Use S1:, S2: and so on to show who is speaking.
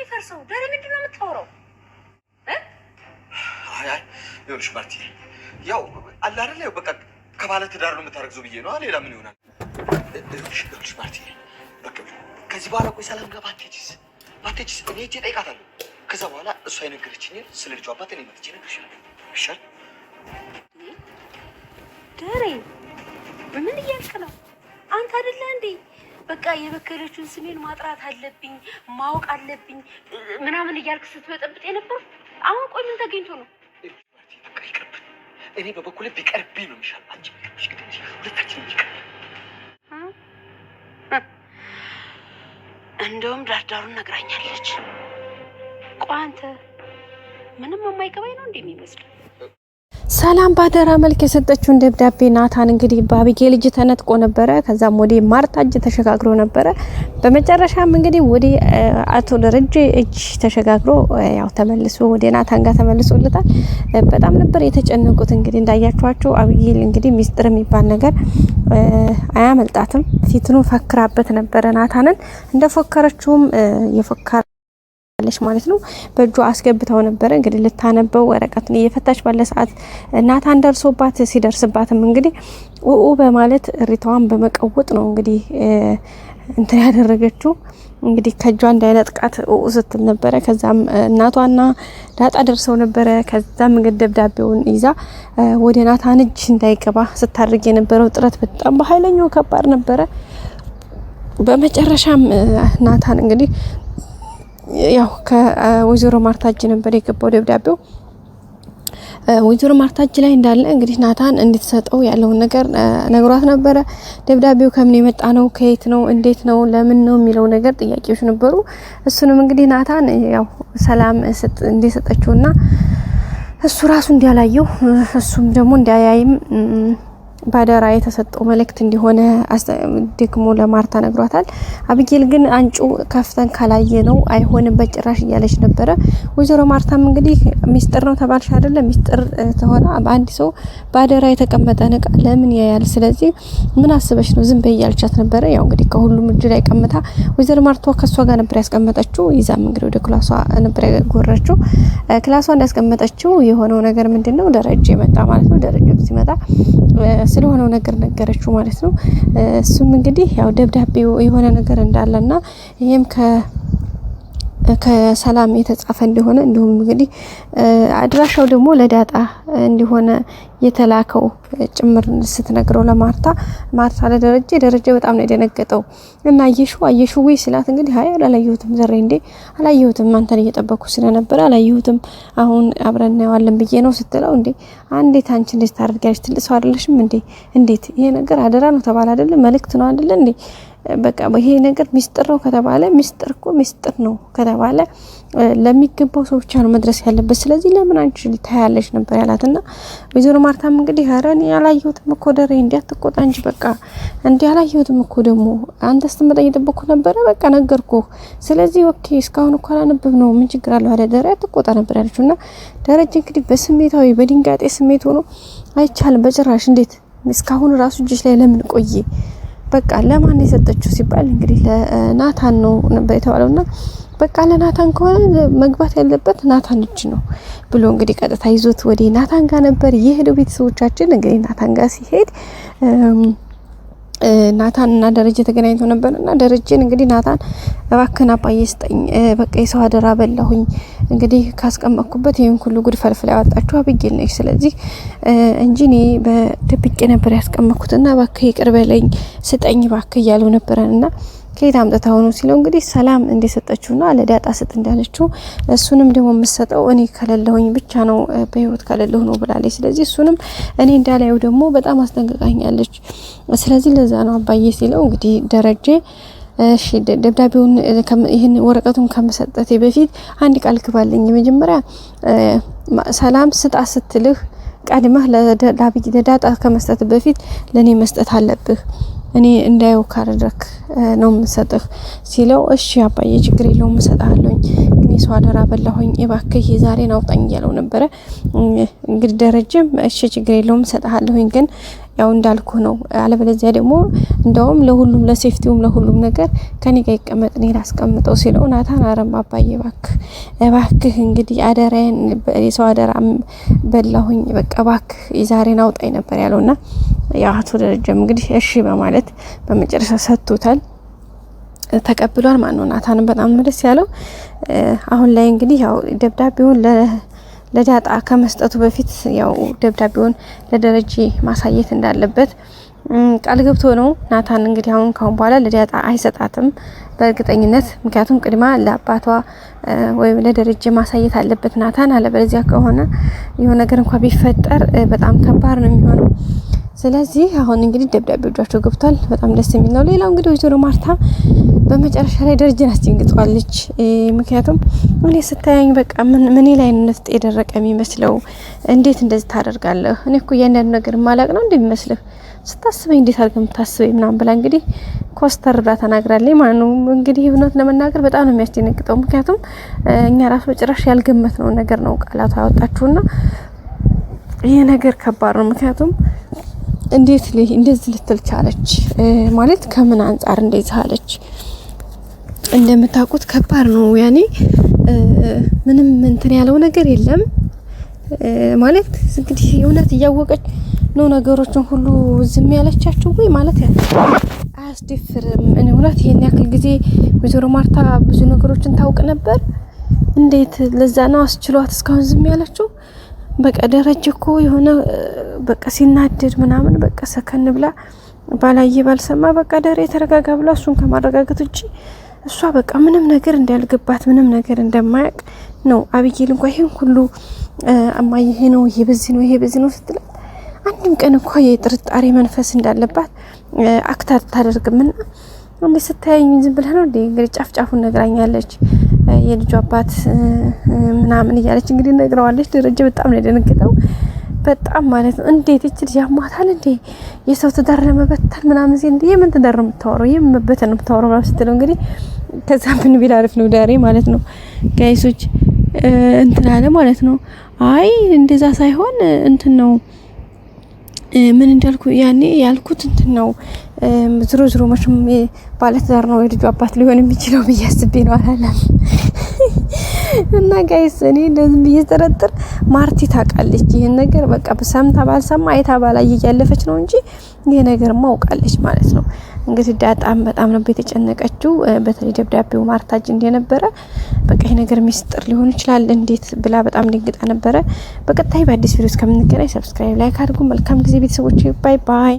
S1: የሚፈርሰው? ዳሬ ምንድነው የምታወራው?
S2: አይ ይኸውልሽ ማርቲ፣ ያው አለ አይደል ያው በቃ ከባለ ትዳር ነው የምታረግዘው ብዬ ነው። ሌላ ምን ይሆናል? ይኸውልሽ ማርቲ፣ በቃ ከዚህ በኋላ ቆይ ሰላም ጋር ባትሄጂስ እኔ ሄጄ እጠይቃታለሁ። ከዛ በኋላ እሷ የነገረችኝ ስለ ልጇ አባት እኔ መጥቼ እነግርሻለሁ። ይሻል
S1: ዳሬ ምን እያልክ ነው አንተ? አይደለ እንዴ በቃ የበከለችውን ስሜን ማጥራት አለብኝ ማወቅ አለብኝ ምናምን እያልክ ስትበጠብጥ የነበር። አሁን ቆይ ምን ተገኝቶ ነው?
S2: በቃ ይቅርብን። እኔ በበኩሌ ቢቀርብኝ ነው የሚሻል። አንቺ ቢቀርብሽ ግን ሁለታችንም ይቀርብ።
S1: እንደውም ዳርዳሩን ነግራኛለች። ቆይ አንተ ምንም የማይገባኝ ነው እንደሚመስለው።
S3: ሰላም ባደራ መልክ የሰጠችውን ደብዳቤ ናታን እንግዲህ በአቢጌል እጅ ተነጥቆ ነበረ። ከዛም ወደ ማርታ እጅ ተሸጋግሮ ነበረ። በመጨረሻም እንግዲህ ወደ አቶ ደረጀ እጅ ተሸጋግሮ ያው ተመልሶ ወደ ናታን ጋር ተመልሶለታል። በጣም ነበር የተጨነቁት። እንግዲህ እንዳያችኋቸው አቢጌል እንግዲህ ሚስጥር የሚባል ነገር አያመልጣትም። ፊትኑ ፈክራበት ነበረ ናታንን እንደፎከረችውም የፎከረ ማለት ነው። በእጇ አስገብታው ነበር እንግዲህ ልታነበው ወረቀቱን እየፈታች ባለ ሰዓት ናታን ደርሶባት ሲደርስባትም እንግዲህ በማለት ሪታዋን በመቀወጥ ነው እንግዲህ እንትን ያደረገችው። እንግዲህ ከጇ እንዳይነጥቃት ስትል ነበረ። ከዛም እናቷና ዳጣ ደርሰው ነበረ። ከዛም እንግዲህ ደብዳቤውን ይዛ ወደ ናታን እጅ እንዳይገባ ስታደርግ የነበረው ጥረት በጣም በኃይለኛው ከባድ ነበረ። በመጨረሻም ናታን እንግዲህ ያው ከወይዘሮ ማርታ እጅ ነበር የገባው ደብዳቤው። ወይዘሮ ማርታ እጅ ላይ እንዳለ እንግዲህ ናታን እንድትሰጠው ያለውን ነገር ነግሯት ነበረ። ደብዳቤው ከምን የመጣ ነው፣ ከየት ነው፣ እንዴት ነው፣ ለምን ነው የሚለው ነገር ጥያቄዎች ነበሩ። እሱንም እንግዲህ ናታን ያው ሰላም እንደሰጠችውና እሱ ራሱ እንዲያላየው እሱም ደግሞ እንዲያያይም ባደራ የተሰጠው መልእክት እንዲሆነ ደግሞ ለማርታ ነግሯታል። አቢጌል ግን አንጩ ከፍተን ካላየ ነው አይሆንም በጭራሽ እያለች ነበረ። ወይዘሮ ማርታም እንግዲህ ሚስጥር ነው ተባልሽ አይደለ? ሚስጥር ተሆነ በአንድ ሰው ባደራ የተቀመጠ ነገር ለምን ያያል? ስለዚህ ምን አስበሽ ነው ዝም በይ እያለቻት ነበረ። ያው እንግዲህ ከሁሉም እጅ ላይ ቀምታ ወይዘሮ ማርታ ከሷ ጋር ነበር ያስቀመጠችው። ይዛም እንግዲህ ወደ ክላሷ ነበር ያጎረችው። ክላሷ እንዳስቀመጠችው የሆነው ነገር ምንድነው? ደረጀ መጣ ማለት ነው። ደረጀም ሲመጣ ስለሆነው ነገር ነገረችው ማለት ነው። እሱም እንግዲህ ያው ደብዳቤው የሆነ ነገር እንዳለና ይሄም ከሰላም የተጻፈ እንደሆነ እንዲሁም እንግዲህ አድራሻው ደግሞ ለዳጣ እንደሆነ የተላከው ጭምር ስትነግረው ለማርታ ለደረጀ በጣም ነው የደነገጠው። እና አየሽው ወይ ስላት እንግዲህ አይ አላየሁትም ዘሬ እንዴ አላየሁትም አንተን እየጠበኩ ስለነበር አላየሁትም አሁን አብረን እናየዋለን ብዬ ነው ስትለው እንዴ አንዴት አንቺ እንዴት ታደርጊያለሽ? ትልቅ ሰው አይደለሽም እንዴ? እንዴት ይሄ ነገር አደራ ነው ተባለ አይደለ? መልእክት ነው አይደለ እንዴ? በቃ ይሄ ነገር ሚስጥር ነው ከተባለ ሚስጥር እኮ ሚስጥር ነው ከተባለ ለሚገባው ሰው ብቻ ነው መድረስ ያለበት። ስለዚህ ለምን አንቺ ልታያለሽ ነበር ያላትና ወይዘሮ ማርታም እንግዲህ አረን ያላየሁትም እኮ ደሬ እንዲያትቆጣ እንጂ በቃ እንዲ ያላየሁትም እኮ ደግሞ አንተ ስትመጣ እየጠበቅኩ ነበረ በቃ ነገርኩ። ስለዚህ ኦኬ እስካሁን እኮ አላነበብ ነው ምን ችግር አለው አይደል? ደሬ አትቆጣ ነበር ያለችውና ደረጀ እንግዲህ በስሜታዊ በድንጋጤ ስሜት ሆኖ አይቻልም በጭራሽ እንዴት እስካሁን ራሱ እጅሽ ላይ ለምን ቆየ? በቃ ለማን የሰጠችው ሲባል እንግዲህ ለናታን ነው ነበር የተባለውና በቃ ለናታን ከሆነ መግባት ያለበት ናታን እጅ ነው ብሎ እንግዲህ ቀጥታ ይዞት ወደ ናታን ጋር ነበር የሄደው። ቤተሰቦቻችን እንግዲህ ናታን ጋር ሲሄድ ናታን እና ደረጀ ተገናኝተው ነበርና ደረጀን እንግዲህ ናታን እባክህን አባዬ ስጠኝ በቃ የሰው አደራ በላሁኝ እንግዲህ ካስቀመጥኩበት ይሄን ሁሉ ጉድ ፈልፍላ ያወጣችሁ አቢጌል ነች። ስለዚህ እንጂ እኔ በድብቄ ነበር ያስቀመጥኩትና እባክህ ይቅር በለኝ ስጠኝ እባክህ እያለው ነበርና ከየት አምጥታው ነው ሲለው እንግዲህ ሰላም እንደሰጠችውና ለዳጣ ስጥ እንዳለችው እሱንም ደግሞ የምሰጠው እኔ ከሌለሁኝ ብቻ ነው በህይወት ከሌለሁ ነው ብላለች። ስለዚህ እሱንም እኔ እንዳላየው ደግሞ በጣም አስጠንቅቃኛለች። ስለዚህ ለዛ ነው አባዬ ሲለው እንግዲህ ደረጀ እሺ ደብዳቤውን ይሄን ወረቀቱን ከመሰጠቴ በፊት አንድ ቃል ግባልኝ መጀመሪያ ሰላም ስጣ ስትልህ ቀድመህ ለዳጣ ከመስጠት በፊት ለኔ መስጠት አለብህ እኔ እንዳየው ካረደክ ነው የምሰጥህ ሲለው እሺ አባዬ ችግር የለውም እሰጥሃለሁኝ ግን የሰው አደራ በላሁኝ እባክህ የዛሬን አውጣኝ እያለው ነበረ። እንግዲህ ደረጀም እሺ ችግር የለውም እሰጥሃለሁኝ ግን ያው እንዳልኩ ነው አለበለዚያ ደግሞ እንደውም ለሁሉም ለሴፍቲውም ለሁሉም ነገር ከኔ ጋር ይቀመጥ እኔ ላስቀምጠው ሲለው ናታን አረም አባዬ እባክህ እንግዲህ አደራዬን የሰው አደራ በላሁኝ በቃ እባክህ የዛሬን አውጣኝ ነበር ያለውና ያው አቶ ደረጀም እንግዲህ እሺ በማለት በመጨረሻ ሰጥቶታል ተቀብሏል ማለት ነው። ናታን በጣም ደስ ያለው አሁን ላይ እንግዲህ ያው ደብዳቤውን ለዳጣ ከመስጠቱ በፊት ያው ደብዳቤውን ለደረጀ ማሳየት እንዳለበት ቃል ገብቶ ነው ናታን እንግዲህ አሁን ካሁን በኋላ ለዳጣ አይሰጣትም በእርግጠኝነት ምክንያቱም ቅድማ ለአባቷ ወይም ለደረጀ ማሳየት አለበት ናታን አለበለዚያ ከሆነ የሆነ ነገር እንኳን ቢፈጠር በጣም ከባድ ነው የሚሆነው። ስለዚህ አሁን እንግዲህ ደብዳቤው እጃቸው ገብቷል በጣም ደስ የሚል ነው። ሌላው እንግዲህ ወይዘሮ ማርታ በመጨረሻ ላይ ደረጀን አስደንግጧለች። ምክንያቱም እኔ ስታያኝ በቃ ምን ላይ ነው ነፍጥ የደረቀ የሚመስለው እንዴት እንደዚህ ታደርጋለህ እኔ እኮ ያንዳንዱ ነገር ማላቅ ነው እንደሚመስልህ ስታስበኝ እንዴት አድርገህ የምታስበኝ ምናምን ብላ እንግዲህ ኮስተር ብላ ተናግራለች ማለት ነው። እንግዲህ እውነት ለመናገር በጣም ነው የሚያስደነግጠው ምክንያቱም እኛ ራሱ በጭራሽ ያልገመትነው ነገር ነው ቃላቷ ያወጣችውና ይሄ ነገር ከባድ ነው ምክንያቱም እንዴት እንደዚህ ልትል ቻለች ማለት ከምን አንፃር እንደዚህ አለች እንደምታውቁት ከባድ ነው ያኔ ምንም እንትን ያለው ነገር የለም ማለት እንግዲህ እውነት እያወቀች ነው ነገሮችን ሁሉ ዝም ያለቻችሁ ወይ ማለት አያስደፍርም። እኔ እውነት ይሄን ያክል ጊዜ ወይዘሮ ማርታ ብዙ ነገሮችን ታውቅ ነበር እንዴት ለዛ ነው አስችሏት እስካሁን ዝም ያለችው? በቃ ደረጀ እኮ የሆነ በቃ ሲናደድ ምናምን በቃ ሰከን ብላ ባላየ ባልሰማ በቃ ደሬ ተረጋጋ ብላ እሱን ከማረጋጋት ውጪ እሷ በቃ ምንም ነገር እንዳልገባት ምንም ነገር እንደማያውቅ ነው። አብይል እንኳን ይሄን ሁሉ አማይ ይሄ ነው ይሄ በዚህ ነው ስትላት አንድም ቀን እንኳን የጥርጣሬ መንፈስ እንዳለባት አክታር ታደርግምና እንዴ ስታየኝ ዝም ብለህ ነው እንዴ እንግዲህ ጫፍጫፉን ነግራኛለች የልጁ አባት ምናምን እያለች እንግዲህ ነግራዋለች። ደረጀ በጣም ነው የደነገጠው በጣም ማለት ነው። እንዴት እቺ ልጅ ያሟታል እንዴ የሰው ትዳር ለመበተን ምናምን ሲል እንዴ የምን ትዳር ነው የምታወራው የምበተን ነው የምታወራው ማለት ስትለው እንግዲህ ከዛ ምን ቢል አሪፍ ነው ዳሬ ማለት ነው ጋይሶች እንትን አለ ማለት ነው። አይ እንደዛ ሳይሆን እንትን ነው ምን እንዳልኩ ያኔ ያልኩት እንትን ነው ዝሮ መቼም ባለትዳር ነው የልጁ አባት ሊሆን የሚችለው ብያስቤ ነው አላለም። እና ጋይስ እኔ እንደዚህ ብየተረጥር ማርቲ ታውቃለች ይሄን ነገር በቃ በሰምታ ባልሰማ አይታ ባላይ እያለፈች ነው እንጂ ይሄ ነገር ማውቃለች ማለት ነው። እንግዲህ ዳጣም በጣም ነው የተጨነቀችው በተለይ ደብዳቤው ማርታ እጅ እንደነበረ በቃ ይሄ ነገር ሚስጥር ሊሆን ይችላል እንዴት ብላ በጣም ድንግጣ ነበረ። በቀጣይ በአዲስ ቪዲዮ እስከምንገናኝ ሰብስክራይብ ላይክ አድርጉ። መልካም ጊዜ ቤተሰቦች ባይ ባይ።